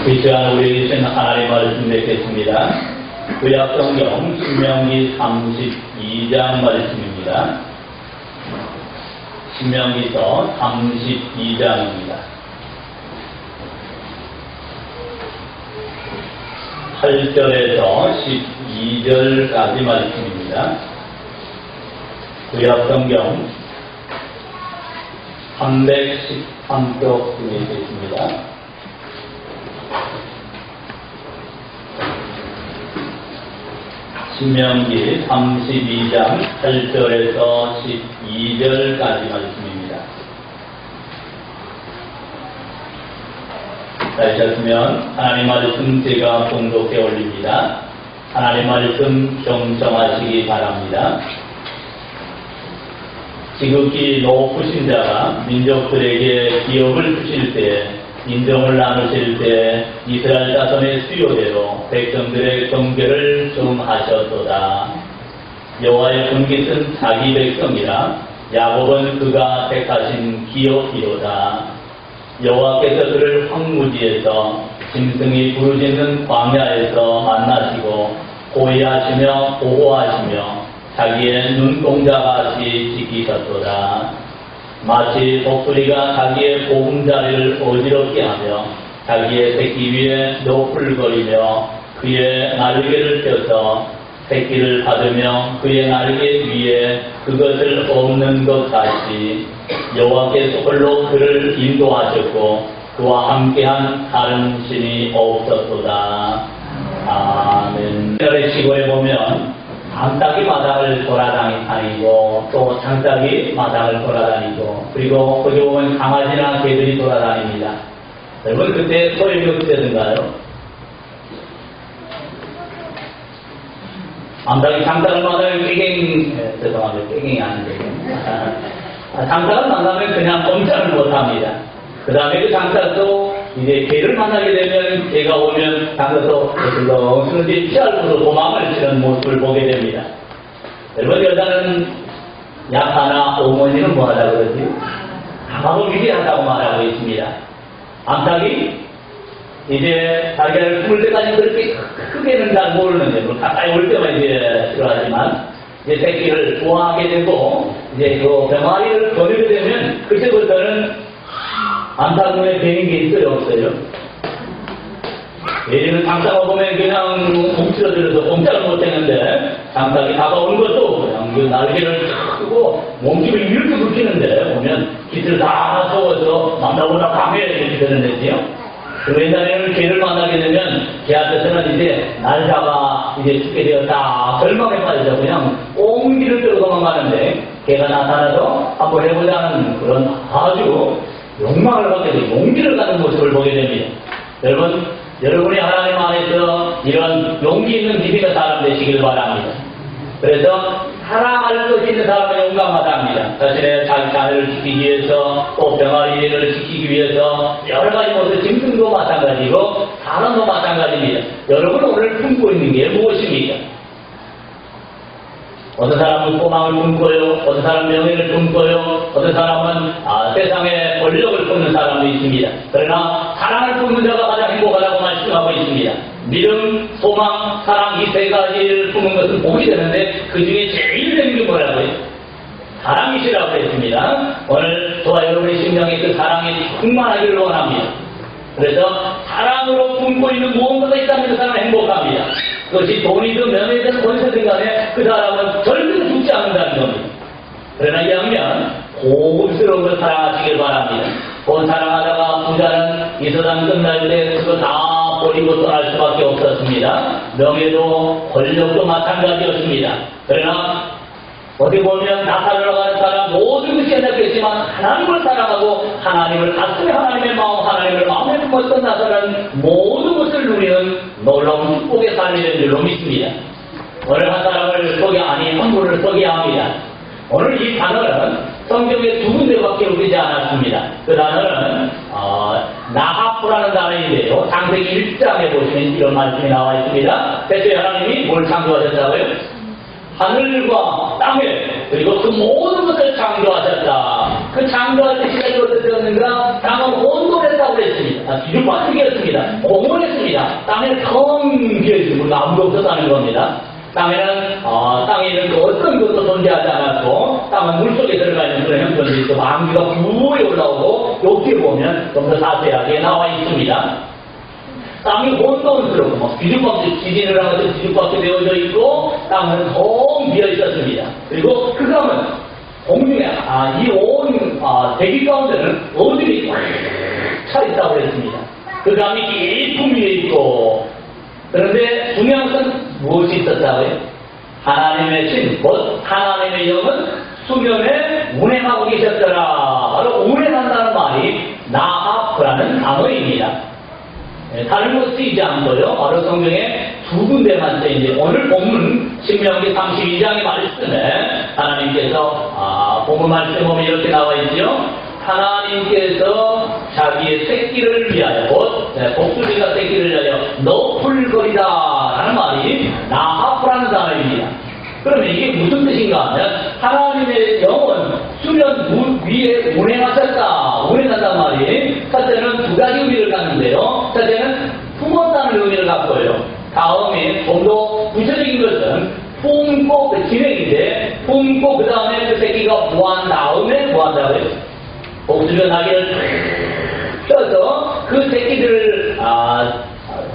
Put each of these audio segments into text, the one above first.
이 시간 우리 주신 하나님 말씀 맺겠습니다. 구약성경 신명기 32장 말씀입니다. 신명기서 32장입니다. 8절에서 12절까지 말씀입니다. 구약성경 313쪽 중에 있습니다. 신명기 32장 8절에서 12절까지 말씀입니다. 잘하셨으면 하나님 말씀 제가 봉독해 올립니다. 하나님 말씀 경청하시기 바랍니다. 지극히 높으신 자가 민족들에게 기업을 주실 때, 인정을 나누실 때 이스라엘 자손의 수요대로 백성들의 경계를 정하셨도다. 여호와의 분깃은 자기 백성이라 야곱은 그가 택하신 기업이로다. 여호와께서 그를 황무지에서 짐승이 부르짖는 광야에서 만나시고 호위하시며 보호하시며 자기의 눈동자같이 지키셨도다. 마치 독수리가 자기의 보금자리를 어지럽게 하며 자기의 새끼 위에 노풀거리며 그의 날개를 펴서 새끼를 받으며 그의 날개 위에 그것을 엎는 것 같이 여호와께서 홀로 그를 인도하셨고 그와 함께한 다른 신이 없었도다. 아멘. 오늘의 시골에 보면 암탉이 마당을 돌아다니고 또 장닭이 마당을 돌아다니고 그리고 거기 보면 강아지나 개들이 돌아다닙니다. 여러분 그때 소리가 어떻게든가요? 암탉이 장닭을 만나면 죄송합니다. 깨갱이 아닌데 장닭을 만나면 그냥 꼼짝을 못합니다. 그 다음에 그 장닭도 이제 개를 만나게 되면 개가 오면 장닭도 슬렁슬렁 피하고도 도망을 치는 모습을 보게 됩니다. 여러분 여자는 약하나 어머니는 뭐 하라고 그러지? 강하고 위대하다고 말하고 있습니다. 암탉이 이제 자기를 품을 때까지 그렇게 크게는 잘 모르는데 뭐 가까이 올 때만 이제 싫어하지만 이제 새끼를 좋아하게 되고 이제 그 병아리를 거두게 되면 그때부터는 암탉 눈에 뵈는 게 있어요, 없어요? 예전에는 장닭을 보면 그냥 뭉치러들어서 꼼짝을 못했는데 장닭이 다가오는 것도 그냥 그 날개를 끄고 몸집을 이렇게 굽히는데 보면 깃을 다 세워서 만나보다 강해 이렇게 되는 데지요. 그 옛날에는 개를 만나게 되면 개한테서는 이제 날 잡아 이제 죽게 되었다 절망에 빠져서 그냥 옹기를 끌고 도망가는데 개가 나타나서 한번 해보자는 그런 아주 욕망을 갖게 되고 용기를 갖는 모습을 보게 됩니다. 여러분이 하나님 안에서 이런 용기 있는 믿음의 사람 되시길 바랍니다. 그래서 사랑할 것이 있는 사람은 용감하다 합니다. 자신의 자기 자녀를 지키기 위해서 또 병아리를 지키기 위해서 여러 가지 모습 짐승도 마찬가지고 사람도 마찬가지입니다. 여러분은 오늘 품고 있는 게 무엇입니까? 어떤 사람은 소망을 품고요, 어떤 사람은 명예를 품고요, 어떤 사람은 세상에 권력을 품는 사람도 있습니다. 그러나 사랑을 품는 자가 가장 행복하다고 말씀하고 있습니다. 믿음, 소망, 사랑 이 세 가지를 품는 것은 복이 되는데 그 중에 제일 되는 게 뭐라고요? 사랑이시라고 했습니다. 오늘 저와 여러분의 심령에 그 사랑이 충만하기를 원합니다. 그래서 사랑으로 품고 있는 무언가가 있다면 그 사람은 행복합니다. 그것이 돈이든 명예든 권세든 간에 그 사람은 절대 죽지 않는다는 겁니다. 그러나 이왕이면 고급스러운 걸 사랑하시길 바랍니다. 돈 사랑하다가 부자는 이 세상 끝날 때 그거 다 버리고 떠날 수밖에 없었습니다. 명예도 권력도 마찬가지였습니다. 그러나 어디 보면 나타나러 가는 사람 모든 것이 연약했지만 하나님을 사랑하고 하나님을 가슴에 하나님의 마음, 하나님을 마음에 품었던 나타나는 모든 것을 누리는 놀라운 축복의 삶이 된 줄로 믿습니다. 오늘 한 사람을 한 분을 소개합니다. 오늘 이 단어는 성경에 두 군데밖에 오지 않았습니다. 그 단어는 나하프라는 단어인데요. 창세기 1장에 보시면 이런 말씀이 나와 있습니다. 대체 하나님이 뭘 창조하셨다고요? 하늘과 땅에 그리고 그 모든 것을 창조하셨다. 그 창조할 때 시작이 어떻게 되었는가? 땅은 혼돈했다고 했습니다. 뒤로 빠지게 했습니다. 공원이 없습니다. 땅에는 텅 비어있습니다. 아무도 없었다는 겁니다. 땅에는 땅에 있는 그 어떤 것도 존재하지 않았고 땅은 물속에 들어가 있는 그런 형편이 있고 만기가 부에 올라오고 여기에 보면 좀 더 자세하게 나와 있습니다. 땅이 혼돈스럽고 막 뒤죽박죽 지진을 하면서 뒤죽박죽 되어져 있고 땅은 텅 비어 있었습니다. 그리고 그 감은 공중에 이 온 대기 가운데는 어둠이 꽉 차 있다고 그랬습니다. 그 감이 깊은 위에 있고 그런데 중요한 것은 무엇이 있었다고요? 하나님의 신, 곧 하나님의 영은 수면에 운행하고 계셨더라. 바로 운행한다는 말이 나하프라는 단어입니다. 다른 거 쓰이지 않고요. 바로 성경에 두 군데만 쓰이는데 오늘 본문 신명기 32장의 말씀에 하나님께서 본문 말씀 보면 이렇게 나와 있죠. 하나님께서 자기의 새끼를 위하여 곧 복수리가 새끼를 위하여 너풀거리다 라는 말이 나하프라는 단어입니다. 그러면 이게 무슨 뜻인가 하면 하나님의 영은 수면 위에 운행하셨다. 운행한단 말이 첫째는 두 가지 의미를 갖는데요. 첫째는 품었다는 의미를 갖고요. 다음에 좀 더 구체적인 것은 품고 그 진행인데 품고 그 다음에 그 새끼가 부한 다음에 뭐한다고요? 복수리가 나귀를 펴서 그 새끼들을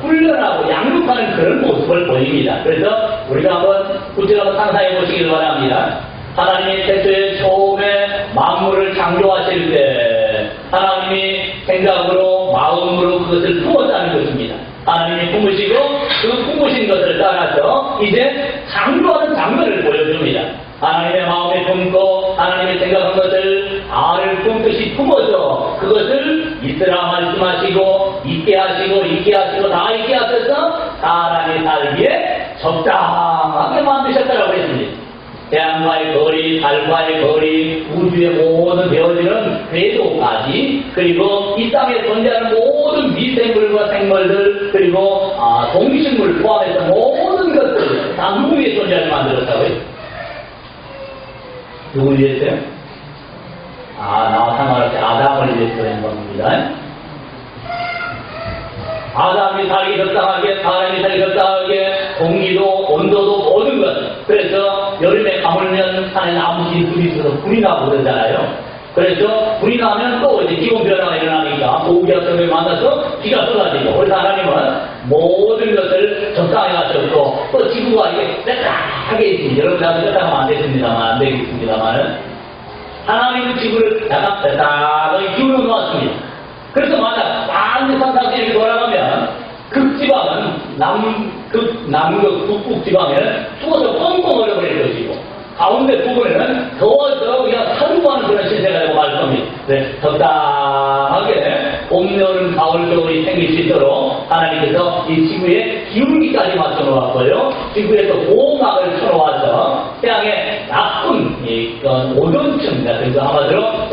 훈련하고 양육하는 그런 모습을 보입니다. 그래서 우리가 한번 구체적으로 상상해 보시길 바랍니다. 하나님이 태초에 처음에 만물을 창조하실 때 하나님이 생각으로 마음으로 그것을 품었다는 것입니다. 하나님이 품으시고 그 품으신 것을 따라서 이제 창조하는 장면을 보여줍니다. 하나님의 마음에 품고 하나님의 생각한 것을 알을 품듯이 품어서 그것을 있으라 말씀하시고 있게 하시고 다 있게 하셔서 사람이 살기에 적당하게 만드셨다고 했습니다. 태양과의 거리, 달과의 거리, 우주의 모든 되어지는 궤도까지 그리고 이 땅에 존재하는 모든 미생물과 생물들 그리고 동식물 포함해서 모든 것들 다 누구 위해 존재하게 만들었다고요? 누구 위해서요? 나와 상관없이 아담을 위해서 그런 겁니다. 아담이 살기 적당하게, 사람이 살기 적당하게, 공기도, 온도도, 모든 것. 그래서 여름에 가물면 산에 나무들이 불이 있어서 불이 나고 그러잖아요. 그래서 불이 나면 또 이제 기온 변화가 일어나니까 고기압성을 만나서 비가 쏟아지고, 그래서 하나님은 모든 것을 적당히 하셨고, 또 지구가 이게 빽빽하게 있습니다. 여러분, 나도 빽빽하면 안 되겠습니다만, 안 되겠습니다만, 하나님은 지구를 약간 빽빽하게 기울여 놓았습니다. 그래서 만약 많은 산사들이 돌아가면 극지방은 남극 북극 지방에는 추워서 뻥뻥 얼어버릴 것이고 가운데 부분에는 더워서 그냥 산구하는 그런 신세가 되고 말 겁니다. 네, 적당하게 봄, 여름, 가을, 겨울이 생길 수 있도록 하나님께서 이 지구에 기울기까지 맞춰 놓았고요. 지구에서 보호막을 쳐놓아서 태양의 나쁜 오존층 같은 거 한마디로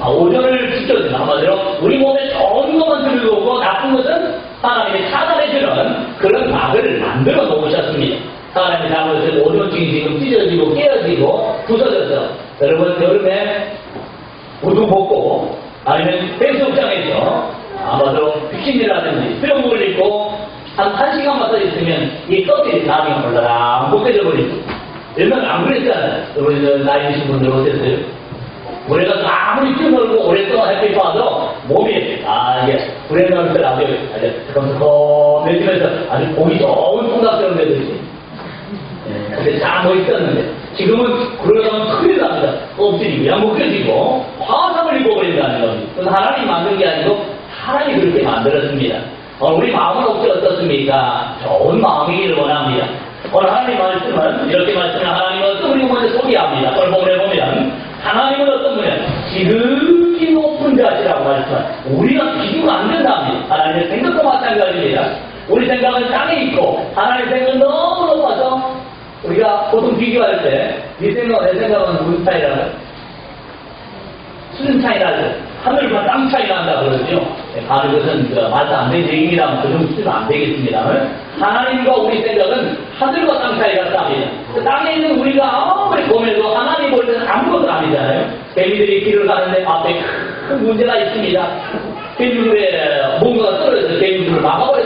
오존을 지켜주는 한마디로 우리 몸에 좋은 것만 들어오고 나쁜 것은 하나님이 차단해주는 그런 막을 만들어 놓으셨습니다. 사람이 잘못해서 오존층이 지금 찢어지고 깨어지고 부서져서 여러분 여름에 우두 벗고 아니면 해수욕장에서 아마도 비키니라든지 수영복을 입고 한 1시간만 더 있으면 이 껍질이 나중에 몰라라 못해져 버리죠. 옛날에 안 그랬잖아요. 여러분 나이 드신 분들 어땠어요? 우리가 아무리 뛰어놀고 오랫동안 햇빛 봐도 몸이 이게 불에 넣을 아주 내지면서 아주 보기 좋은 통닭처럼 되듯이 그때 잘 멋있었는데 지금은 그러다면 큰일 납니다. 껍질이 그냥 벗겨지고 화상을 입어버린다는 겁니다. 그건 하나님이 만든 게 아니고 하나님이 그렇게 만들었습니다. 우리 마음은 혹시 어떻습니까? 좋은 마음이기를 원합니다. 오늘 하나님 말씀은 이렇게 말씀을 하나님은 어떤 우리 먼저 소개합니다. 오늘 보면 하나님은 어떤 분이야? 지극히 높은 자시라고 말씀하시죠. 우리가 비교가 안 된답니다. 하나님의 생각도 마찬가지입니다. 우리 생각은 땅에 있고 하나님의 생각은 너무 높아서 우리가 보통 비교할 때 네 생각, 내 생각은 무슨 차이라고요? 수준 차이 나죠. 하늘과 땅 차이 난다 그러죠. 바로 그것은 말도 안 되는 얘기입니다만 그 정도 수준은 안 되겠습니다만 하나님과 우리 생각은 하늘과 땅 차이가 납니다. 그 땅에 있는 우리가 아무리 보면도 하나님 볼 때는 아무것도 아니잖아요. 개미들이 길을 가는데 앞에 큰 문제가 있습니다. 개미들에 뭔가가 떨어져서 개미들을 막아버려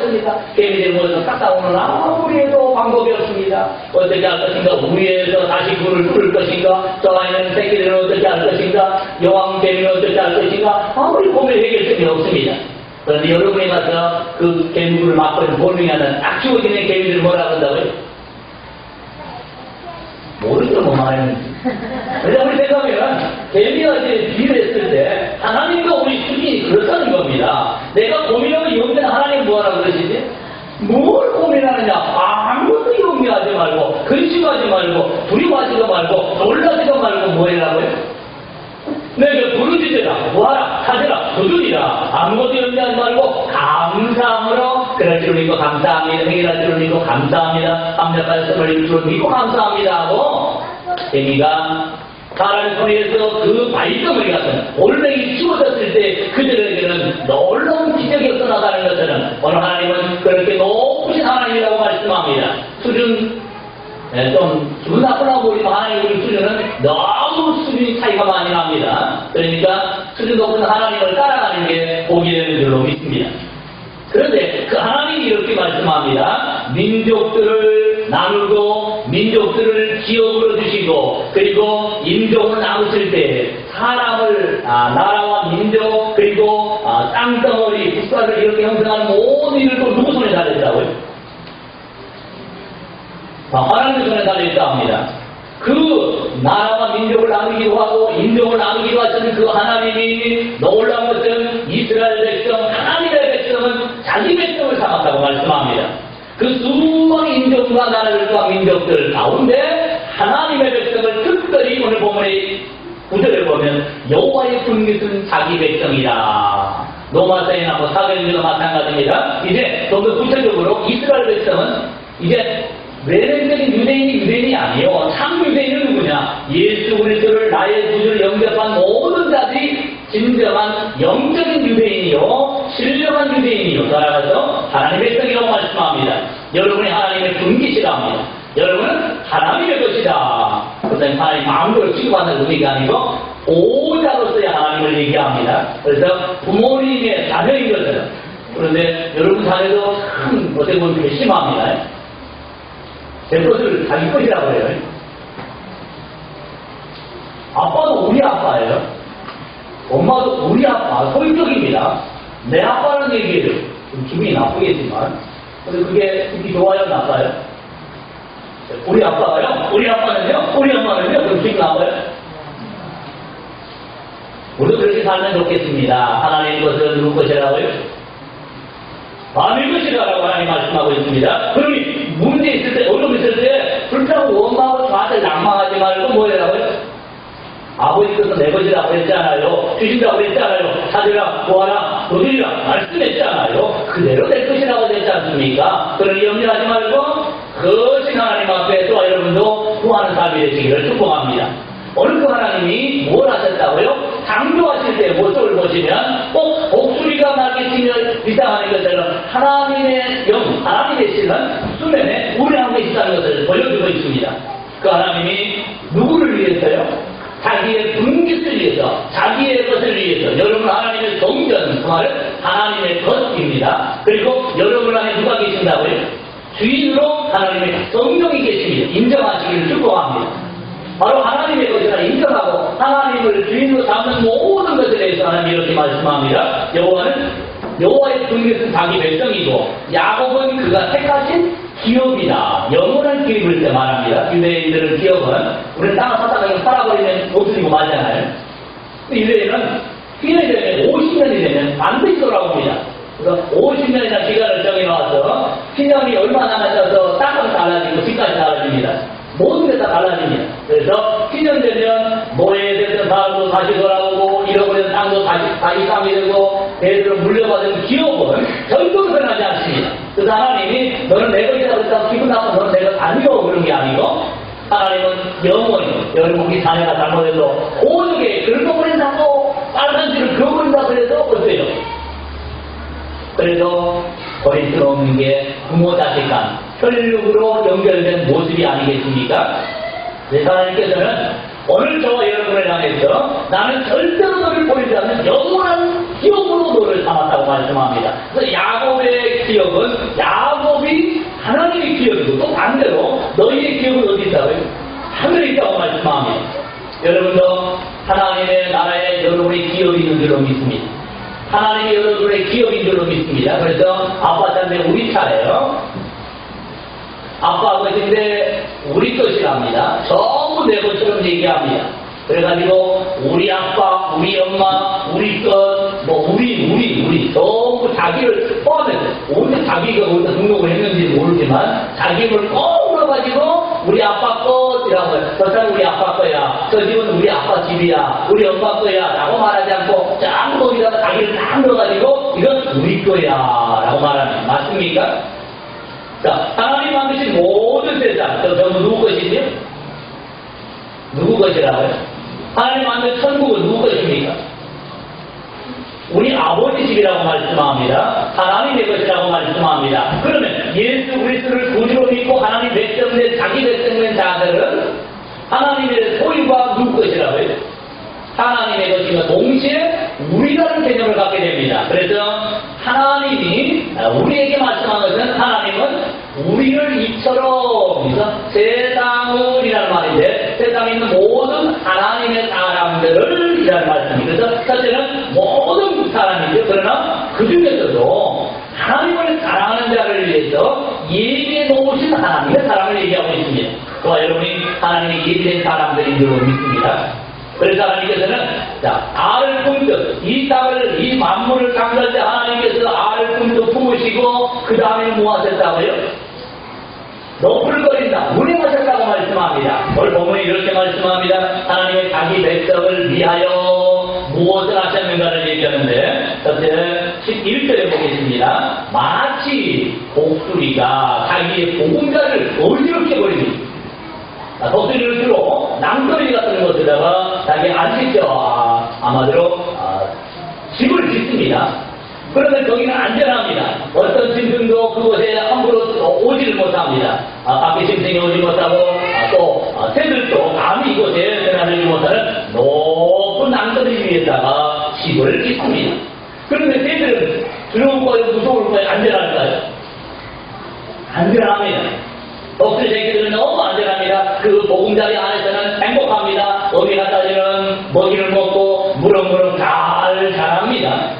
개미들 모여서 깎아오는 아무리 해도 방법이 없습니다. 어떻게 할 것인가? 위에서 다시 굴을 뚫을 것인가? 저 안에는 새끼들은 어떻게 할 것인가? 여왕 개미는 어떻게 할 것인가? 아무리 보면 해결점이 없습니다. 그런데 여러분이 가서 그 개미굴을 막고 있는 볼링하는 딱 죽어지는 개미들 뭐라 그런다고요? 모르죠, 뭐 말하는지. 그래서 우리 생각하면 개미가 이제 비유했을 때 하나님과 우리 수준이 그렇다는 겁니다. 내가 고민하면 영면 하나님 뭐하라 그러시지? 뭘 고민하느냐? 아무것도 염려하지 말고 근심하지 말고 두려워하지도 말고 놀라지도 말고 뭐 해라고요? 내가 부르짖으라 구하라 찾으라 두드리라 아무것도 염려하지 말고 감사함으로 그럴 줄을 믿고 감사합니다. 해결할 줄을 믿고 감사합니다. 감사까지 손을 이룰 줄을 믿고 감사합니다 하고 개미가 사람의 손에서 그 발덩어리 같은 올뱅이 치워졌을 때 그들에게는 놀라운 기적이 없어나가는 것처럼 오늘 하나님은 그렇게 높으신 하나님이라고 말씀합니다. 수준 좀 기분 나쁘다고 우리 하나님 우리 수준은 너무 수준이 차이가 많이 납니다. 그러니까 수준 높은 하나님을 따라가는 게 복이 되는 줄로 믿습니다. 그런데 그 하나님이 이렇게 말씀합니다. 민족들을 나누고 민족들을 기업으로 주시고 그리고 인종을 나누실 때 사람을 나라와 민족 그리고 땅덩어리 국가를 이렇게 형성하는 모든 일을 또 누구 손에 달렸다고요? 하나님의 손에 달려있다 합니다. 그 나라와 민족을 나누기도 하고 인종을 나누기도 하시는 그 하나님이 놀라운 것은 이스라엘 백성 하나님의 백성은 자기 백성을 삼았다고 말씀합니다. 그 수많은 인종과 나라들과 민족들 가운데 하나님의 백성을 특별히 오늘 본문의 구절을 보면 여호와의 분깃은 자기 백성이다. 로마서에나 사도행전도 마찬가지입니다. 이제 좀 더 구체적으로 이스라엘 백성은 이제 외래적인 유대인이 아니에요. 참 유대인은 누구냐? 예수 그리스도를 나의 구주를 영접한 모든 자들이 진정한 영적인 유대인이요 신령한 유대인이요 따라가서 하나님의 백성이라고 말씀합니다. 여러분이 하나님의 분깃이라 합니다. 여러분은 하나님의 것이다. 그것은 하나님 마음대로 취급하는 의미가 아니고 보호자로서의 하나님을 얘기합니다. 그래서 부모님의 자녀인 것은 그런데 여러분 자녀도 큰 어떻게 보면 괘씸합니다. 제 것을 자기 것이라고 해요. 아빠도 우리 아빠예요. 엄마도 우리 아빠, 소유적입니다. 내 아빠는 얘기해요. 좀 기분이 나쁘겠지만. 근데 그게 듣기 좋아요, 나빠요? 우리 아빠가요? 우리 아빠는요? 우리 엄마는요? 그럼 기분 나빠요? 우리도 그렇게 살면 좋겠습니다. 하나님의 것은 누구 것이라고요? 남의 것이라고 하나님 말씀하고 있습니다. 그러니 문제 있을 때, 어려움 있을 때 불평하고 원망하고 저한테 낭망하지 말고 뭐라고요? 아버지 것은 내 것이라고 했잖아요. 주신다고 했잖아요. 찾으라, 구하라, 도드리라 말씀했잖아요. 그대로 내 것이라고 했지 않습니까? 그러니 염려하지 말고 거신 하나님 앞에 또 여러분도 구하는 삶이 되시기를 축복합니다. 오늘 그 하나님이 뭘 하셨다고요? 창조하실 때 모습을 보시면 꼭 목소리가 나게 치면 비상하는 것처럼 하나님의 하나님의 신은 수면에 우려하고 있다는 것을 보여주고 있습니다. 그 하나님이 누구를 위해서요? 자기의 분깃을 위해서, 자기의 것을 위해서, 여러분 하나님의 성전, 그 말은 하나님의 것입니다. 그리고 여러분 안에 누가 계신다고요? 주인으로 하나님의 성령이 계십니다. 인정하시기를 축복합니다. 바로 하나님의 것이라 인정하고 하나님을 주인으로 삼는 모든 것에 대해서 하나님이 이렇게 말씀합니다. 여호와의 분깃은 자기 백성이고 야곱은 그가 택하신 기업이다. 영원한 기업일 때 말합니다. 유대인들은 기업은 우리는 땅을 사다가 그냥 팔아버리면 못 쓰고 말잖아요. 유대인은 기간이 되면 50년이 되면 반드시 돌아옵니다. 그래서 50년이나 기간을 정해놓아서 신년이 얼마 남았어서 땅은 달라지고 집까지 달라집니다. 모든 게 다 달라집니다. 그래서 10년 되면 노예됐던 사람도 다시 돌아오고 잃어버린 땅도 다시 땅이 되고 대대로 물려받은 기업은 결코 변하지 않습니다. 그래서 하나님이 너는 내 것이라고 했다고 기분 나쁜 너는 내 것 아니오 그런 게 아니고 하나님은 영원히 여러분 우리 자녀가 잘못해도 오죽에 긁어버린다고 빨간 줄을 그어버린다고 해도 어때요? 그래서 버릴 수 없는 게 부모 자식 간 혈육으로 연결된 모습이 아니겠습니까? 그래서 하나님께서는 오늘 저와 여러분을 향해서 나는 절대로 너를 버리지 않는 영원한 기업으로 너를 삼았다고 말씀합니다. 그래서 야곱의 기업은 야곱이 하나님의 기업이고 또 반대로 너희의 기업은 어디 있다고요? 하늘에 있다고 말씀합니다. 여러분도 하나님의 나라에 여러분의 기업이 있는 줄로 믿습니다. 하나님이 여러분의 기업인 줄로 믿습니다. 그래서 아빠 차인데 우리 차예요. 아빠 것인데 우리 것이랍니다. 전부 내 것처럼 얘기합니다. 그래가지고 우리 아빠, 우리 엄마, 우리 것, 우리 전부 자기를 포함해서 언제 자기가 어디서 등록을 했는지 모르지만 자기 힘을 꼭 물어가지고 우리 아빠 것이라고 해요. 저 사람 우리 아빠 거야. 저 집은 우리 아빠 집이야. 우리 엄마 거야. 라고 말하지 않고 짱 거기다가 자기를 딱 넣어가지고 이건 우리 거야. 라고 말하는 맞습니까? 자, 하나님 만드신 모든 세상, 저 전부 누구 것이지요? 누구 것이라고요? 하나님 만든 천국은 누구 것입니까? 우리 아버지 집이라고 말씀합니다. 하나님의 것이라고 말씀합니다. 그러면 예수 그리스도를 구주로 믿고 하나님 백성된 자기 백성된 자들은 하나님의 소유가 누구 것이라고요? 하나님의 것이며 동시에 우리라는 개념을 갖게 됩니다. 그래서 하나님이 우리에게 말씀한 것은 하나님은 우리를 이처럼 세상을 이라는 말인데 세상에 있는 모든 하나님의 사람들을 이라는 말씀입니다. 그래서 첫째는 모든 사람이죠. 그러나 그 중에서도 하나님을 사랑하는 자를 위해서 예비해 놓으신 하나님의 사랑을 얘기하고 있습니다. 그와 여러분이 하나님의 예비된 사람들인 줄 믿습니다. 그래서 하나님께서는 알을 품듯 이 땅을 이 만물을 창조할 때 하나님께서 알을 품듯 품으시고 그 다음에 뭐 하셨다고요? 너풀거린다 운행하셨다고 말씀합니다. 오늘 본문에 이렇게 말씀합니다. 하나님의 자기 백성을 위하여 무엇을 하셨는가를 얘기하는데 첫째 11절에 보겠습니다. 마치 독수리가 자기의 보금자를 어지럽게 버립니다. 독수리를 주로 낭떠러지 같은 곳에다가 자기 안식처 아마도 집을 짓습니다. 그러면 거기는 안전합니다. 어떤 짐승도 그곳에 함부로 오지를 못합니다. 밖에 짐승이 오지 못하고 또 새들도 감히 이곳에 드나들지 못하는 높은 낭떠러지 위에다가 집을 짓습니다. 그런데 새들은 두려울까요? 무서울까요? 안전할까요? 안전합니다. 독수리 새끼들은 너무 안전합니다. 그 보금자리 안에서는 행복합니다. 어미가 따지는 먹이를 먹고 무럭무럭 잘 자랍니다.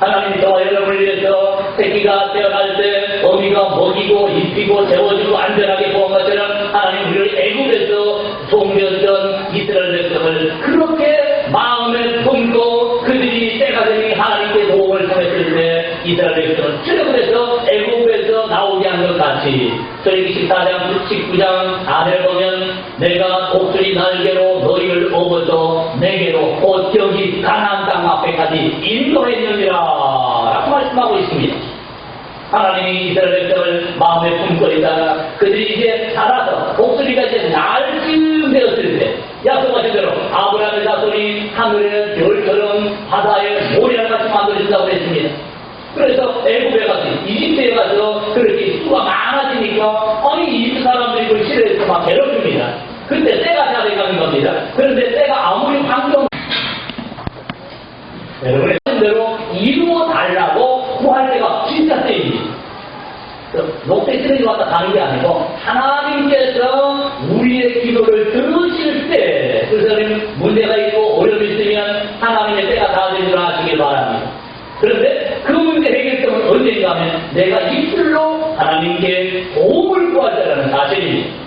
하나님이 저와 여러분을 위해서 새끼가 태어날 때 어미가 먹이고 입히고 재워주고 안전하게 보온 것처럼 하나님 우리를 애굽에서 종렸던 이스라엘 백성을 그렇게 마음에 품고 그들이 때가 되니 하나님께 도움을 청했을 때 이스라엘 백성은 출애굽에서 애굽에서 나오게 한 것 같이 저희 14장 19장 4절 보면 내가 독수리 날개로 너희를 업어서 내게로 곧 여기 가나안 땅 앞에까지 인도했느니라 라고 말씀하고 있습니다. 하나님이 이스라엘 백성을 마음에 품고 있다가 그들이 이제 자라서 독수리가 이제 날쯤 되었을 때 약속하신 대로 아브라함의 자손이 하늘의 별처럼 바다의 모래를 같이 만들어진다고 했습니다. 그래서 애굽에 가서 이집트에 가서 그렇게 수가 많아지니까 아니 이집트 사람들이 그걸 싫어해서 막 괴롭힙니다. 그때 때가 다 돼가는 겁니다. 그런데 때가 아무리 환경 여러분의 대로 이루어 달라고 구할 때가 진짜 때입니다. 녹색 쓰레기 왔다 가는 게 아니고 하나님께서 우리의 기도를 들으실 때 그래서 문제가 있고 어려움이 있으면 하나님의 때가 다 된 줄 아시길 바랍니다. 그런데 그 문제 해결점은 언제인가 하면 내가 입술로 하나님께 도움을 구할 때라는 사실입니다.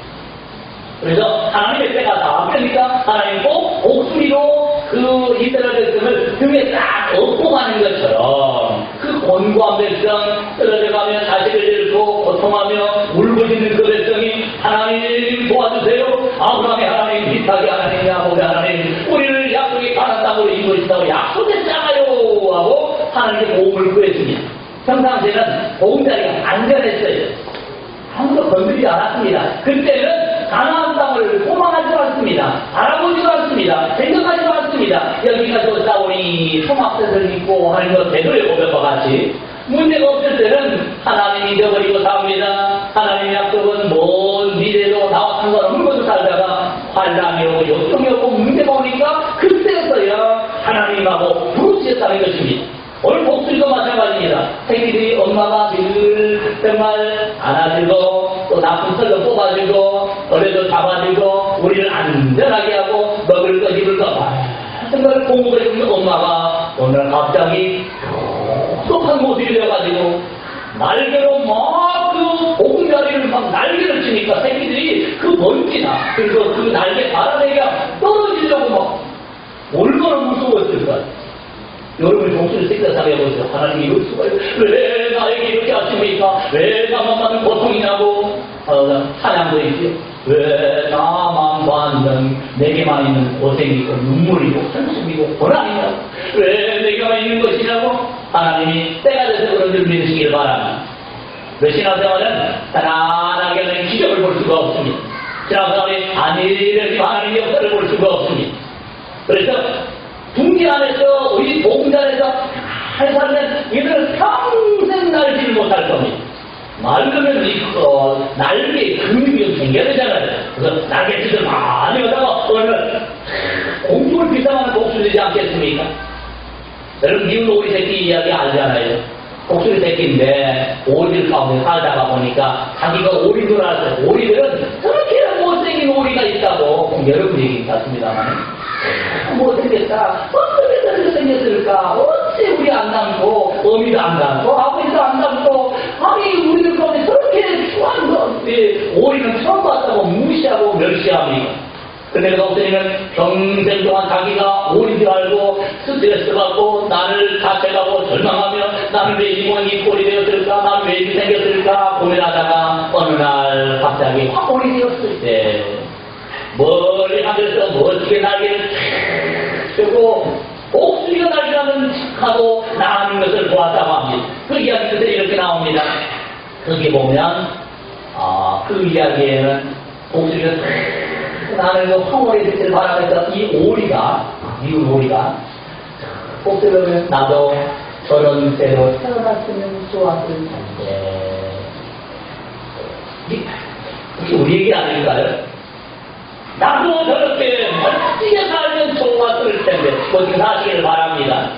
그래서 하나님의 때가 다 되니까 하나님 꼭 목소리로 그 이스라엘 백성을 등에 딱 업고 가는 것처럼 그 곤고한 백성 쓰러져 가면 자식을 잃고 고통하며 울부짖는 그 백성이 하나님 도와주세요. 아브라함의 하나님, 이삭의 하나님, 야곱의 하나님 우리를 약속의 가나안 땅으로 인도하신다고 약속했잖아요 하고 하나님께 도움을 구했습니다. 평상시에는 보금자리가 안전했어요. 아무도 건드리지 않았습니다. 그때는 가나안 땅을 소망하지도 않습니다. 알아보지도 않습니다. 생각하지도 않습니다. 여기가서 싸우니 소막set을 입고 하는 것 되돌려 고백과 같이 문제가 없을 때는 하나님이 잊어버리고 삽니다. 하나님의 약속은 먼 미래로 나와 상관없는 것을 살다가 환란이 오고 역경이 오고 문제가 오니까 그때서야 하나님하고 부르짖었다는 것입니다. 오늘 목소리도 마찬가지입니다. 새끼들이 엄마가 정말 안아주고 또 나쁜 썰도 뽑아주고 어려도 잡아주고 우리를 안전하게 하고 먹을 것 입을 것 정말 공부를 해주는 엄마가 오늘 갑자기 똑똑한 모습이 되어가지고 날개로 막 그 보금자리를 막 날개를 치니까 새끼들이 그 먼지나 그래서 그 날개 바람에가 떨어지려고 막 얼마나 무서웠을 거야. 여러분이 목소리 생각하게 해보세요. 하나님이 이럴 수가 있어요. 왜 나에게 이렇게 하십니까? 왜 나만 받는 고통이냐고 찬양도 있죠. 왜 나만 받는 내게만 있는 고생이고 눈물이고 한숨이고 고난이냐고 왜 내게만 있는 것이냐고 하나님이 때가 돼서 그런 줄 믿으시길 바랍니다. 왜 신앙생활은 편안하게 기적을 볼 수가 없습니다. 신앙생활이 안일하게 하나님의 역사를 볼 수가 없습니다. 그래서 둥지 안에서 우리 봉단에서 한 사람은 이들은 평생 날지를 못할 겁니다. 맑으면 날개 근육이 생겨야 되잖아요. 그래서 날개짓을 많이 하다가 어느 공중을 비상하는 복수 되지 않겠습니까? 여러분 미운 오리 새끼 이야기 알잖아요. 복수리 새끼인데 오리들 가운데 살다가 보니까 자기가 오리인 줄 알았어요. 오리들은 그렇게 못생긴 오리가 있다고 여러분 얘기 같습니다만 못생겼다. 어떻게 저렇게 생겼을까? 어째 우리 안 닮고 어미도 안 닮고 아버지도 안 닮고 아니 우리들 가운데 저렇게 추한 오리는 처음 봤다고 무시하고 멸시합니까? 근데 그 목사님은 평생 동안 자기가 오리인 줄 알고 스트레스 받고 나를 자책하고 절망하며 나는 왜 이 모양 이 꼴이 되었을까? 나는 왜 이렇게 생겼을까? 고민하다가 어느 날 갑자기 오리 되었을 때 멀리 하늘에서 멋지게 날개를 펴고 복수리가 날개라는 척하고 나가는 것을 보았다고 합니다. 그 이야기 끝에 이렇게 나옵니다. 거기 보면 그 이야기에는 복수리가 나는 그 황홀의 빛을 바라면서 이 오리가 미운 오리가 복수를 보면 나도 저런 새로 태어났으면 좋았을 텐데 이게 우리 얘기 아닐까요? 나도 저렇게 멋지게 살면 좋았을 텐데 그것이 사실을 바랍니다.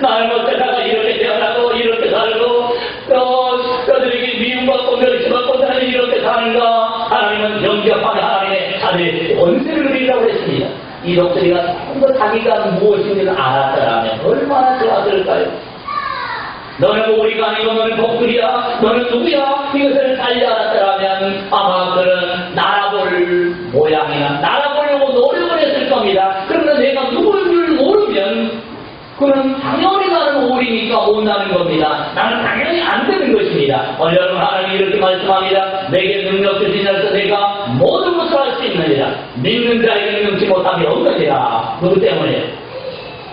나는 어쩌다가 이렇게 태어나고 이렇게 살고 저들에게 미움받고 멸시받고 나는 이렇게 사는가. 하나님은 영접하는 하나님의 자녀의 원세를 누리라고 했습니다. 이 독수리가 좀 더 자기가 무엇인지를 알았더라면 얼마나 좋았을까요? 너는 오리가 아니고 너는 독수리야. 너는 누구야? 이것을 잘 알았더라면 아마 그는 날아볼 모양이나 날아보려고 노력을 했을 겁니다. 그러나 내가 누구인 줄 모르면 그는 당연히 나는 오리니까 못 나는 겁니다. 나는 당연히 안 되는 것입니다. 여러분 하나님이 이렇게 말씀합니다. 내게 능력 주시면서 내가 모든 것을 할 수 있느니라. 믿는 자에게 능치 못함이 없느니라. 누구 때문에?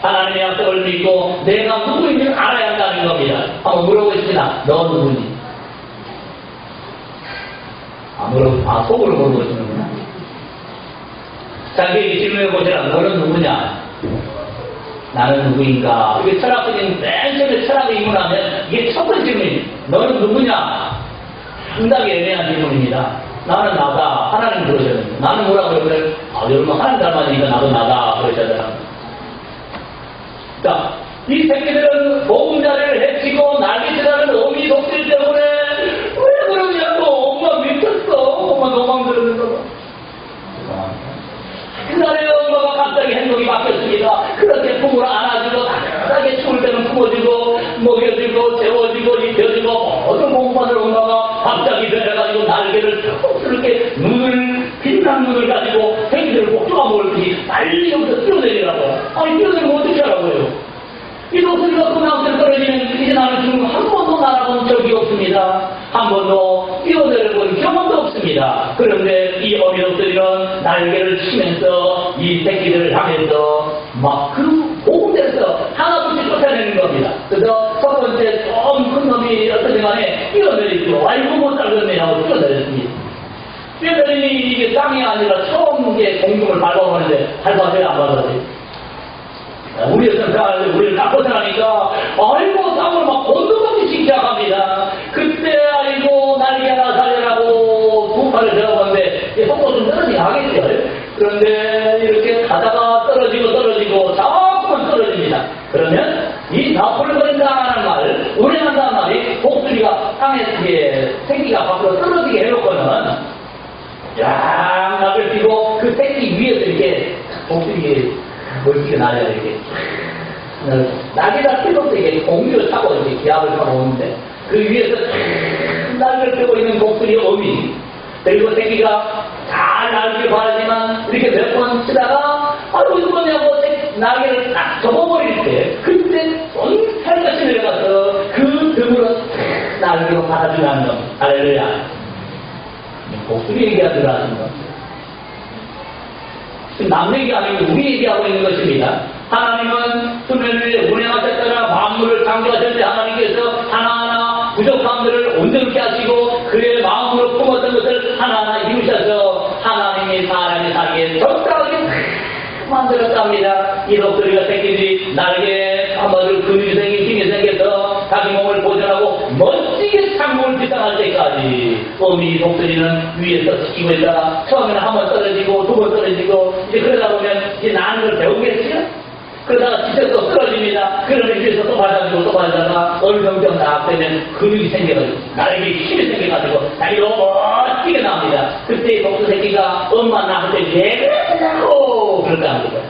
하나님의 약속을 믿고 내가 누구인지를 알아야 한다는 겁니다. 한번 물어보십시다. 너 누구니? 속으로 물어보시는구나. 자기에게 질문해보시라. 너는 누구냐? 나는 누구인가? 이게 철학적인 맨 처음에 철학을 입문하면 이게 첫 번째 질문이 너는 누구냐? 상당히 애매한 질문입니다. 나는 나다. 하나님 그러셨는데 나는 뭐라고 그러면 여러분 하나님 닮았으니까 나도 나다 그러셨더라고요. 자, 이 새끼들은 보금자리를 해치고 날개치라는 어미 독질 때문에 왜 그러냐고 엄마 미쳤어. 엄마 도망들었는 거. 그날에 엄마가 갑자기 행동이 바뀌었습니다. 그렇게 품으로 안아주고 따뜻하게 추울 때는 품어주고 먹여주고 재워주고 입혀주고 모든 공부만을 엄마가 갑자기 변해가지고 날개를 툭스럽게 눈을 빛난 눈을 가지고 새끼들을 목조가 먹을지 빨리 여기서 뛰어내리라고. 아니 뛰어내리면 어떻게 하라고요? 이 독수리가 그 나무를 떨어지면 이제 나는 지금 한 번도 날아본 적이 없습니다. 한 번도 뛰어내려본 경험도 없습니다. 그런데 이 어미 독수리는 날개를 치면서 이 새끼들을 향해서 막 그 보금대에서 하나둘씩 쫓아내는 겁니다. 그래서 첫 번째 좀 큰 놈이 어떤 시간에 뛰어내리죠. 아이고 못 살겠네 하고 뛰어내렸습니다. 뛰어내리니 이게 땅이 아니라 처음 이제 공중을 밟아보는데 밟아줘야 안 밟아줘요. 우리의 생활을 우리를 딱 벗어나니까 아이고 땅을 막 건너가기 시작합니다. 그때 아이고 날개 하나 살려라고 두 팔을 들어보는데 속도 좀 떨어지긴 하겠죠. 그런데 이렇게 가다가 떨어지고 자꾸만 떨어집니다. 그러면 이 나폴레옹이라는 말, 운행한다는 말이 독수리가 땅에 새끼가 밖으로 떨어지게 해놓고는 쫙 낙을 펴고 그 새끼 위에서 이렇게 복들이 멀찍이 날려야 이렇게 낙에다 펴서 이게 공주를 타고 이렇게 기압을 타고 오는데 그 위에서 낙을 펴고 있는 복들이 어미 그리고 새끼가 잘 날길 바라지만 이렇게 몇 번 치다가 아이고 이거 뭐냐고 날개를 딱 접어버릴 때 그때 온 살같이 내려가서 그 등으로 날개로 받아주는 것 할렐루야 복들이 얘기하더라는 겁니다. 지금 남 얘기 아니고 우리 얘기하고 있는 것입니다. 하나님은 수면 위에 운행하셨다나 만물을 창조하실 때 하나님께서 하나하나 부족함들을 온전케 하시고 그의 마음으로 품었던 것을 하나하나 이루셔서 하나님이 사람이 살기에 적당하게 만들었답니다. 이 독수리가 생긴 뒤 날개에 한마디로 근육이 생긴 힘이 생겨서 자기 몸을 보존하고 멋지게 창문을 비상할 때까지 어미 독수리는 위에서 지키고 있다가 처음에는 한 번 떨어지고 두 번 떨어지고 이제 그러다 보면 이제 나는 걸 배우겠지요? 그러다가 지쳐서 쓰러집니다. 그러면 위에서 또 받아주고 또 받아다가 어느 정도 딱 되면 근육이 생겨가지고 날개 힘이 생겨가지고 자기가 멋지게 나옵니다. 그때 독수 새끼가 엄마 낳을 때 왜 그랬냐고 그렇게 합니다.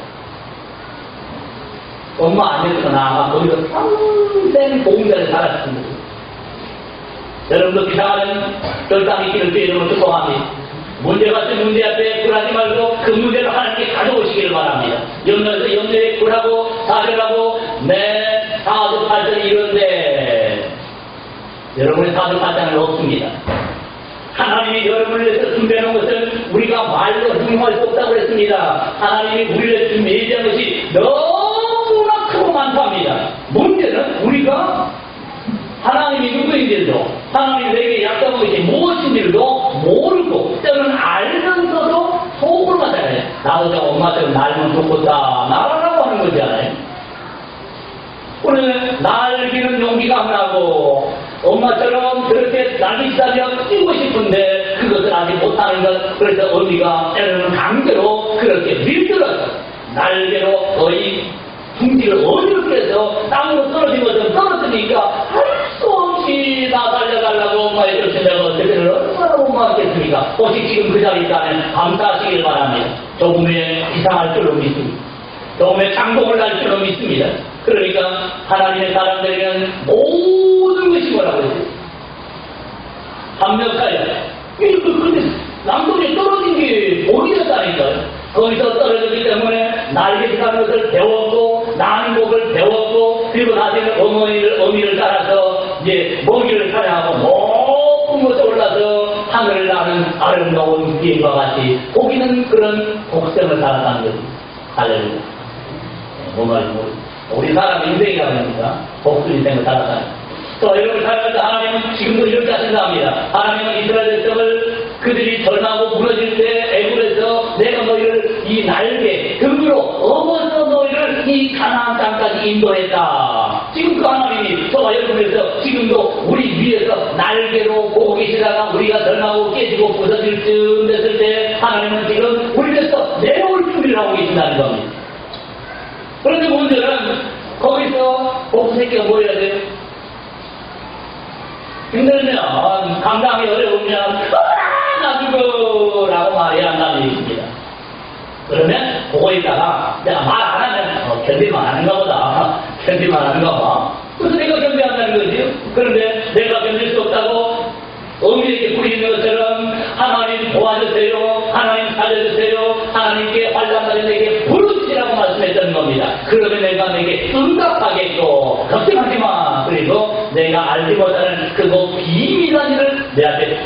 엄마 안 해주고 나아가 거기서 평생 보금자리에 살았습니다. 여러분도 기사하는 결단이 길을 주의 이름으로 축복합니다. 문제가 있는 문제 앞에 굴하지 말고 그 문제를 하나님께 가져오시기를 바랍니다. 염려에서 염려에 굴하고 사절하고 내 사주팔절이 이런데 여러분의 사주팔자는 없습니다. 하나님이 여러분을 위해서 준비해놓은 것을 우리가 말로 형용할 수 없다고 그랬습니다. 하나님이 우리를 준비해준 것이 너무나 크고 많답니다. 문제는 우리가 하나님이 누구인지도 하나님이 내게 약속한 것이 무엇인지도 모르고 때로는 알면서도 속으로만 살아요. 나도 저 엄마처럼 날면 좋겠다 날아라고 하는 거잖아요. 오늘 날기는 용기가 안 나고 엄마처럼 그렇게 날기 시작하면 뛰고 싶은데 그것을 아직 못하는 것. 그래서 어미가 때로는 강제로 그렇게 밀들어서 날개로 거의 둥지를 어렵게 해서 땅으로 떨어진 것처럼 떨어지니까 할 수 없이 나 살려달라고 엄마의 결심자가 어떻게 얼마나 고마웠겠습니까? 혹시 지금 그 자리에 있다면 감사하시길 바랍니다. 조금의 이상할 줄로 믿습니다. 조금의 장동을 날 줄로 믿습니다. 그러니까 하나님의 사람들에게는 모든 것이 뭐라고 했어요? 합력하여. 근데 남동에 떨어진 게 복이 됐다니까요. 거기서 떨어졌기 때문에 날개 타는 것을 배웠고 나는 곡을 배웠고 그리고 나중에 어미를 따라서 이제 먹이를 사냥하고 높은 곳에 올라서 하늘을 나는 아름다운 비행과 같이 고기는 그런 곡성을 살아가는 거지. 할렐루야. 뭐 말인지 우리 사람 인생이라고 합니다. 복수 인생을 살아가는. 또 여러분 살아갈 때 하나님은 지금도 이렇게 하신답니다. 하나님은 이스라엘 백성을 그들이 전하고 무너질 때 애굽에서 내가 너희를 이 날개 등으로 업어서 너희를 이 가나안 땅까지 인도했다. 지금 그 하나님이 저와 여러분에서 지금도 우리 위에서 날개로 보고 계시다가 우리가 전하고 깨지고 부서질 쯤 됐을 때 하나님은 지금 우리 위에서 내려올 준비를 하고 계신다는 겁니다. 그런데 문제는 거기서 복수 새끼가 뭐 해야 돼요? 힘들면 감당이 어려우면 나 죽어라고 말해야 한다는 얘기입니다. 그러면 보고 있다가 내가 말 안 하면 견딜만 하는가 보다. 견딜만 하는가 봐. 그래서 내가 견뎌한다는 거지. 그런데 내가 견딜 수 없다고 어미에게 부리는 것처럼 하나님 도와주세요. 하나님 살려주세요. 하나님께 환난받은 내게 부르시라고 말씀했던 겁니다. 그러면 내가 내게 응답하겠고 걱정하지 마. 그리고 내가 알지 못하는 그거 비밀한 일을 내 앞에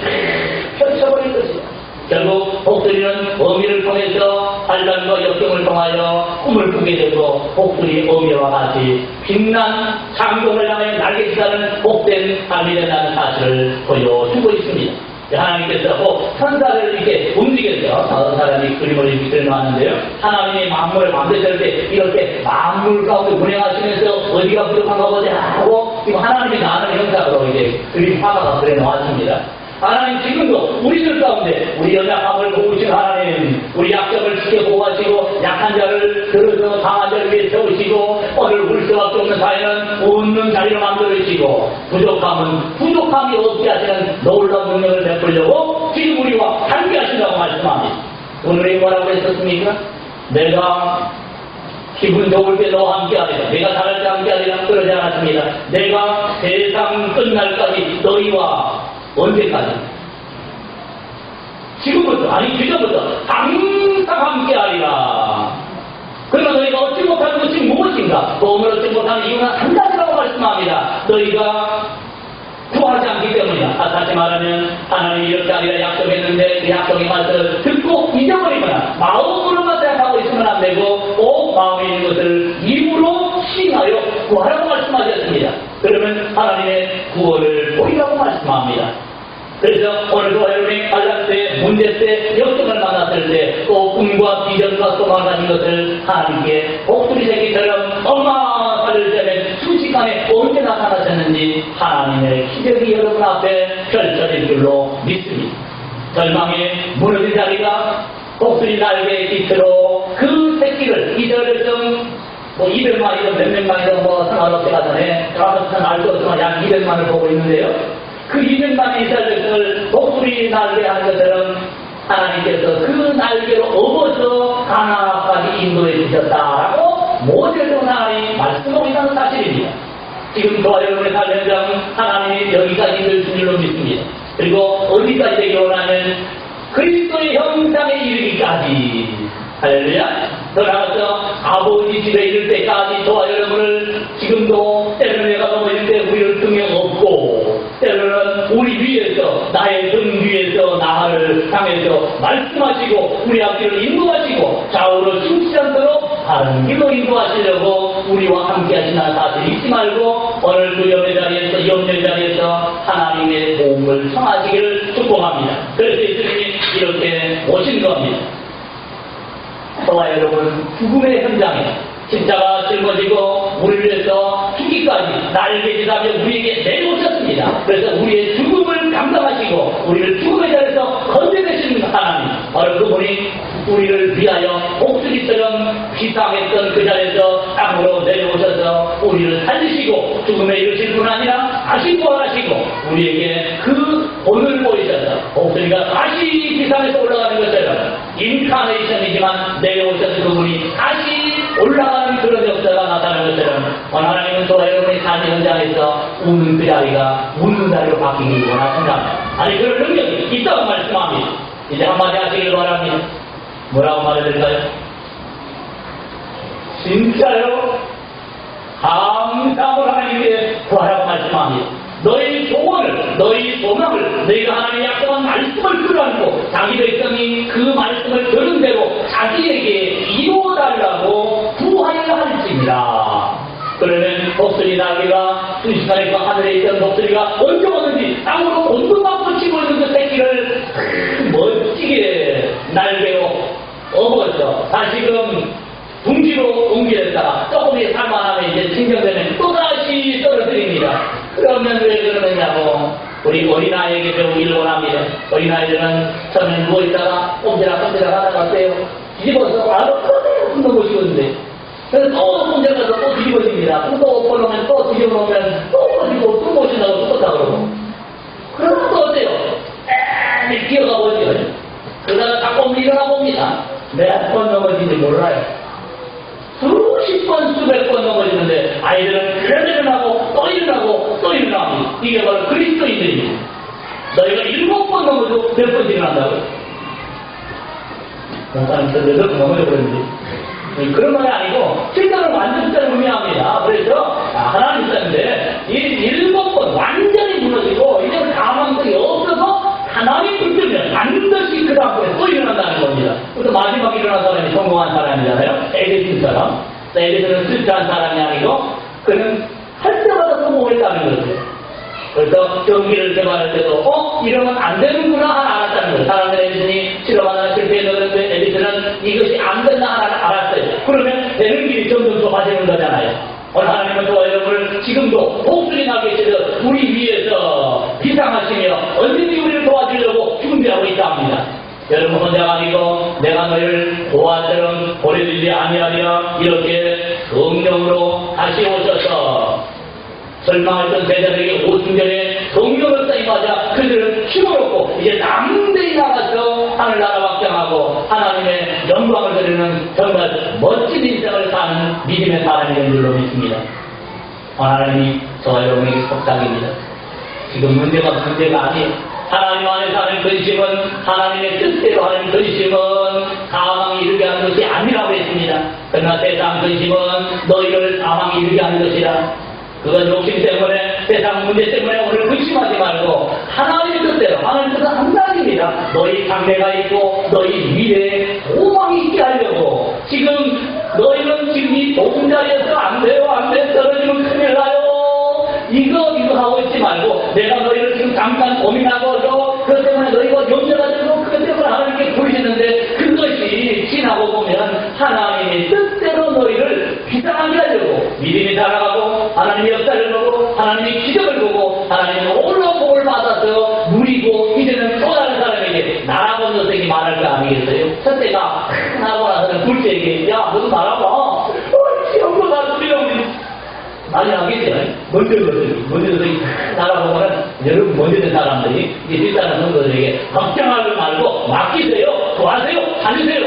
펼쳐버릴 것이야. 결국 복들이는 어미를 통해서 환난과 역경을 통하여 꿈을 꾸게 되고 복들이 어미와 같이 빛난 창조를 향해 날개치다는 복된 삶이 된다는 사실을 보여주고 있습니다. 하나님께서 천사를 이렇게 움직여서 다른 사람이 그림을 이렇게 설명하는데요. 하나님이 만물을 만드실 때 이렇게 만물 가운데 운행하시면서 어디가 부족한가 보자 하고 지금 하나님이 나는 형상으로 이제 그림 화가가 그래 놓았습니다. 하나님 지금도 우리들 가운데 우리 연약함을 도우신 하나님, 우리 약점을 지켜보호하시고 약한 자를 들어서 강한 자를 위해 자리에 세우시고 오늘 울 수밖에 없는 사회는 웃는 자리로 만들어주시고 부족함이 없게 하시는 놀라운 능력을 베풀려고 지금 우리와 함께 하신다고 말씀합니다. 오늘이 뭐라고 했었습니까? 내가 기분 좋을 때 너와 함께 하리라. 내가 잘할 때 함께 하리라. 그러지 않았습니다. 내가 세상 끝날까지 너희와 언제까지? 지금부터, 아니 지금부터 항상 함께 하리라. 그러나 너희가 얻지 못하는 것이 무엇인가? 도움을 얻지 못하는 이유는 한 가지라고 말씀합니다. 너희가 구하지 않기 때문이다. 다시 말하면 하나님이 이렇게 하리라 약속했는데 그 약속의 말씀을 듣고 잊어버리거나 마음으로만 생각하고 있으면 안 되고 꼭 마음에 있는 것을 입으로 싱하여 구하라고 말씀하셨습니다. 그러면 하나님의 구원을 보이라고 말씀합니다. 그래서 오늘도 여러분이 갈라 때, 문제 때, 역경을 만났을 때, 또 꿈과 비전과 소망을 가진 것을 하나님께 복수리 새끼처럼 엄마 살릴 때는 순식간에 언제 나타나셨는지 하나님의 기적이 여러분 앞에 펼쳐질 줄로 믿습니다. 절망에 무너진 자리가 복수리 날개의 빛으로 그 새끼를 이절을좀 200마리든 몇백 마리든 상관없게 가전에 저한테는 알 수 없지만 약 200만을 보고 있는데요. 그 200만의 이스라엘을 복수리 날개 하는 것처럼 하나님께서 그 날개로 업어서 가나안까지 인도해 주셨다라고 모세로 하나님 말씀하고 있다는 사실입니다. 지금 저와 여러분의 삶 현장 하나님이 여기까지 인도해 준 줄로 믿습니다. 그리고 어디까지 되기 원하면 그리스도의 형상에 이르기까지. 할렐루야. 더 나아가서 아버지 집에 이를 때까지 저와 여러분을 지금도 때로는 내가 넘어질 때 우리를 등에 업고 때로는 우리 위에서 나의 등 위에서 나를 향해서 말씀하시고 우리 앞길을 인도하시고 좌우로 숨지 않도록 바른 길로 인도하시려고 우리와 함께 하시는 사실 잊지 말고 오늘도 염려의 자리에서 하나님의 도움을 청하시기를 축복합니다. 그래서 예수님이 이렇게 오신 겁니다. 저와 여러분 죽음의 현장에 십자가 짊어지고 우리를 위해서 죽기까지 날개짓하며 우리에게 내려오셨습니다. 그래서 우리의 죽음을 감당하시고 우리를 죽음의 자리에서 건져내신 하나님, 바로 그분이 우리를 위하여 목수기처럼 비상했던 그 자리에서 땅으로 내려오셔서 우리를 살리시고 죽음에 이르실 뿐 아니라 다시 부활하시고 우리에게 그 본을 보이셔서 목수리가 다시 비상에서 올라가는 것처럼 인카네이션이지만 내려오셔서 그분이 다시 올라가는 그런 역사가 나타나는 것처럼 하나님은 또 여러분의 삶 현장에서 우는 그 자리가 웃는 자리로 바뀌기 원하신다. 아니 그런 능력이 있다고 말씀합니다. 이제 한마디 하시길 바랍니다. 뭐라고 말해드릴까요? 진짜요? 감사함을 하나님께 구하라고 말씀합니다. 너희 소원을, 너희 소망을, 너희가 하나님의 약속한 말씀을 끌어안고 자기 백성이 그 말씀을 들은 대로 자기에게 이루어달라고 구하여야 할지니라. 그러면 독수리 날개가 순식간에 그 하늘에 있던 독수리가 언제 오든지 땅으로 온도만큼 치고 있는 그 새끼를 멋지게 날개로 업어서 다시금 둥지로 옮기렸다가 조금이 살만하면 이제 진정되면 또다시 떨어뜨립니다. 그러면 왜 그러느냐고 우리 어린아이에게 배우기를 원합니다. 어린아이들은 처음에 누워있다가 꼼지락 하다가 어때요? 뒤집어서 바로 큰 놈을 씌우는데 그래서 또 꼼지락 가서 또 뒤집어집니다. 또 엎어놓으면 또 뒤집어놓으면 또 엎어지고 또 모신다고 또 그러고 그러면 또 어때요? 에이 기어가 보죠. 그러다가 자꾸 일어나 봅니다. 몇 번 넘어진지 몰라요. 수십 번, 수백 번 넘어지는데 아이들은 그래도 일어나고 또 일어나고 또 일어나고 이게 바로 그리스도인들입니다. 너희가 7번 넘어도 몇 번 일어난다고요? 사람들 몇 번 넘어져버렸는지 그런 말이 아니고 실제로 완전 숫자를 의미합니다. 그래서 하나님 있었는데 7번 완전히 무너지고 이제 가망성이 없어서 하나님 붙들면 반드시 그 다음에 또 일어난다는 겁니다. 그래서 마지막에 일어난 사람이 성공한 사람이잖아요. 에디슨 사람. 에디슨은 실패한 사람이 아니고 그는 할 때마다 성공했다는 거죠. 그래서 전기를 개발할 때도 이러면 안 되는구나 하나 알았다는 거예요. 사람들 에디슨이 실험하다가 실패했는데 에디슨은 이것이 안 된다 하나 알았어요. 그러면 되는 길이 점점 좁아지는 거잖아요. 오늘 하나님은 저와 여러분을 지금도 복수리 나게 해서 우리 위해서 비상하시며 언제든지 우리를 도와주려고 준비하고 있다 합니다. 여러분 혼자가 아니고 내가 너희를 도와처럼 보내주지 아니하리라 이렇게 성령으로 다시 오셔서 절망했던 세대들에게 오순절에 성령을 쌓임하자 그들은 힘을 얻고 이제 남대히 나가서 하늘나라 확장하고 하나님의 영광을 드리는 정말 멋진 인생을 사는 믿음의 사람이 된 줄로 믿습니다. 하나님이 저와 여러분에게 속삭입니다. 지금 문제가 아니에요. 하나님 안에 사는 근심은 하나님의 뜻대로 하는 근심은 사망에 이르게 하는 것이 아니라고 했습니다. 그러나 세상 근심은 너희를 사망에 이르게 하는 것이라. 그건 욕심 때문에 세상 문제 때문에 오늘 근심하지 말고 하나님의 뜻대로 하나님의 뜻은 항상입니다. 너희 장래가 있고 너희 미래에 소망이 있게 하려고 지금 너희는 지금 이 높은 자리에서 안 돼요 떨어지면 큰일 나요. 이거 하고 있지 말고 내가 너희를 지금 잠깐 고민하고 그것 때문에 너희가 염려가 되고 그것 때문에 하나님께 부르시는데 그것이 지나고 보면 하나님의 뜻대로 너희를 비상하게 하려고 믿음이 자라가고 하나님의 역사를 보고 하나님의 기적을 보고 하나님의 놀라운 복을 받아서 누리고 이제는 또 다른 사람에게 나라 건너서에게 말할 거 아니겠어요? 첫째가 나고 나서는 둘째에게 야 너도 나라봐 시험도 나도 많이 하겠죠. 먼저 나라보면은 여러분 먼저 된 사람들이 이제 뒷사람 성도들에게 걱정하지 말고 맡기세요. 도와세요. 다니세요.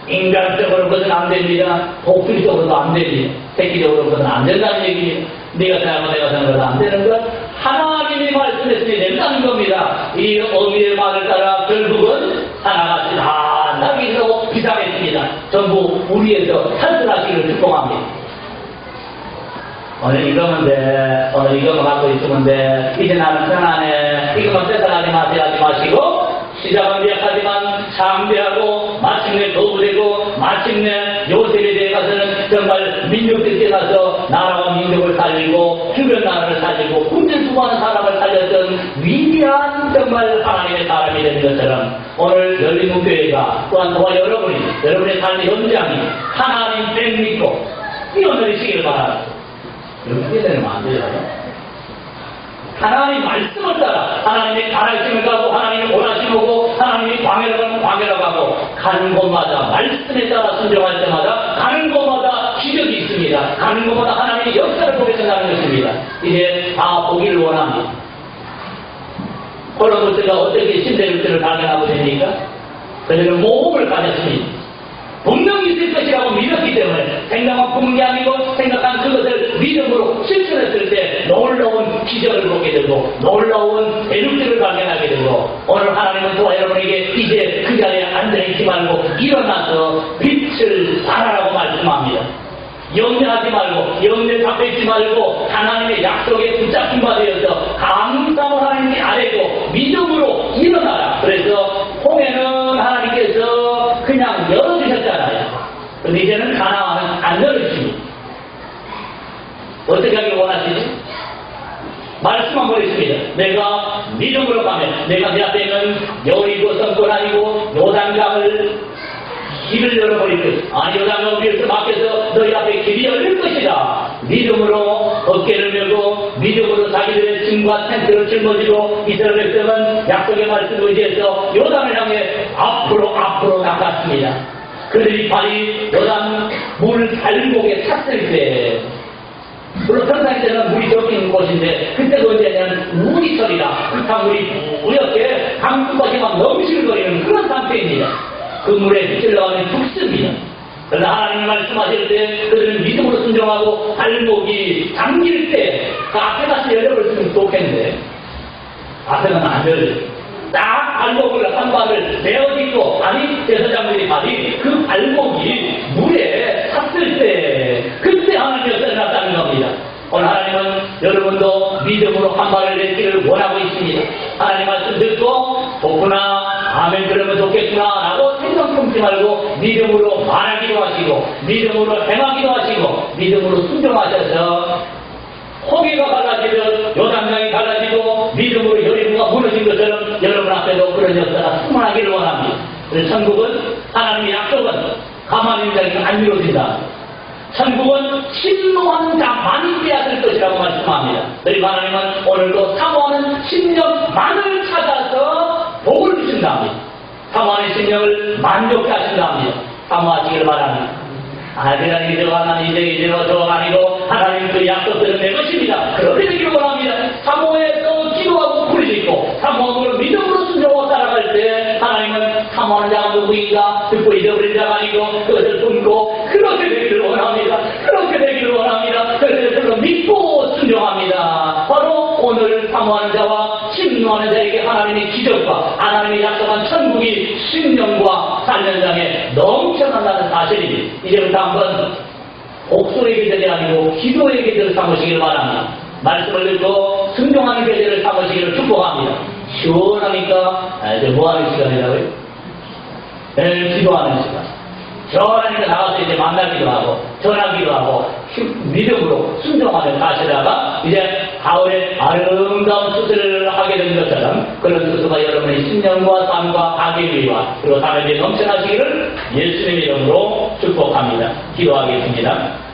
인간적으로 그것은 안 됩니다. 복수적으로도 안 됩니다. 새끼적으로 그것은 안 된다는 얘기예요. 네가 생각하고 내가 생각해도 안 되는 것. 하나님이 말씀했으니 된다는 겁니다. 이 어미의 말을 따라 결국은 하나같이 다 나기로 비상했습니다. 전부 우리에서 탈출하시기를 축복합니다. 오늘 이거면 돼. 오늘 이거만 갖고 있으면 돼. 이제 나는 편안해. 이거만 뺏어가지 마시고 시작은 미약하지만 창대하고 마침내 거부되고 마침내 요셉에 대해 가서는 정말 민족들에 가서 나라와 민족을 살리고 주변 나라를 살리고 군대 수많은 사람을 살렸던 위대한 정말 하나님의 사람이 된 것처럼 오늘 열린문교회가 또한 저와 여러분의 삶의 현장이 하나님 백 믿고 뛰어내리시길 바랍니다. 이렇게 되면 안 돼요. 하나님 말씀을 따라 하나님의 가르침을 가고 하나님의 원하심을 오고 하나님의 광야를 가면 광야로 가고 가는 곳마다 말씀에 따라 순종할 때마다 가는 곳마다 기적이 있습니다. 가는 곳마다 하나님의 역사를 보게 된다는 것입니다. 이제 다 보기를 원합니다. 콜럼버스가 어떻게 신대륙들을 발견하고 됩니까? 그들은 모험을 가졌습니다. 분명히 있을 것이라고 믿었기 때문에 생각만 품은 게 아니고 생각한 그것을 믿음으로 실천했을 때 놀라운 기적을 보게 되고 놀라운 대륙들을 발견하게 되고 오늘 하나님은 저와 여러분에게 이제 그 자리에 앉아있지 말고 일어나서 빛을 발하라고 말씀합니다. 염려하지 말고 염려 잡혀 있지 말고 하나님의 약속에 붙잡힌 바 되어서 감사함을 하나님께 아뢰고 믿음으로 일어나라. 그래서 홍해는 하나님께서 그냥 열어주셨잖아요. 그런데 이제는 가나안은 안 열어주십니다. 어떻게 하길 원하시지? 말씀 한번 있습니다. 내가 믿음으로 가면 내가 내 앞에 있는 여리고 성권 아니고 요단강을 길을 열어버릴 것이다. 아니 요단강을 위해서 막혀서 너희 앞에 길이 열릴 것이다. 믿음으로 어깨를 메고 믿음으로 자기들의 짐과 텐트를 짊어지고 이스라엘 백성은 약속의 말씀을 의지해서 요단을 향해 앞으로 나갔습니다. 그들이 발이 요단 물 갈목에 찼을 때 물론 평상시 때는 물이 적힌 곳인데 그때도 이제는 우리철이라 흙탕 물이 뿌옇게 강물까지 막 넘실거리는 그런 상태입니다. 그 물에 빛을 나가면 죽습니다. 그러나 하나님 말씀하실 때 그들은 믿음으로 순종하고 발목이 잠길 때 그 앞에 다시 열려버렸으면 좋겠는데 앞에는 안 열려요. 딱 발목을 한 발을 메어짓고 아니 제사장들이 발이 그 발목이 물에 찼을 때 그때 하나님의 역사를 나타나는 겁니다. 오늘 하나님은 여러분도 믿음으로 한 발을 냈기를 원하고 있습니다. 하나님 말씀 듣고 좋구나 아멘 그러면 좋겠구나 라고 생각 품지 말고 믿음으로 말하기도 하시고 믿음으로 행하기도 하시고 믿음으로 순종하셔서 홍해가 갈라지듯 요단강이 갈라지고 믿음으로 여리고가 무너진 것처럼 여러분 앞에도 그런 역사가 충만하기를 원합니다. 그래서 천국은 하나님의 약속은 가만히 있는 자에게 안 이루어진다. 천국은 신노하는 자만이 빼앗을 것이라고 말씀합니다. 그리고 하나님은 오늘도 사모하는 심령만을 찾아서 복을 주신답니다. 사모하는 심령을 만족케 하신답니다. 사모하시기를 바랍니다. 그냥 저거 하나님 이제와 저거 아니고 하나님 그 약속들은 내 것입니다. 그렇게 되기를 원합니다. 사모에서 기도하고 부르짖고 사모함으로 믿음으로 순종하고 살아갈 때 하나님은 사모하는 자가 누구인가 듣고 잊어버린 자가 아니고 그것을 품고 그렇게 되기를 원합니다. 그렇게 되기를 원합니다. 그래서 믿고 순종합니다. 바로 오늘 사모하는 자와 침노하는 자에게 하나님의 기적과 하나님의 약속한 천국이 10년과 3년장에 넘쳐난다는 사실입니다. 이제부터 한번 목소리의 계절이 아니고 기도의 계절을 삼으시길 바랍니다. 말씀을 듣고 순종하는 계절을 삼으시기를 축복합니다. 시원하니까 이제 뭐하는 시간이라고요? 기도하는 시간. 시원하니까 나가서 이제 만나기도 하고 전하기도 하고 믿음으로 순종하는 가시다가 이제 가을에 아름다운 수술을 하게 된 것처럼 그런 수수가 여러분의 10년과 삶과 가계위와 그리고 삶에 넘쳐나시기를 예수님의 이름으로 축복합니다. 기도하겠습니다.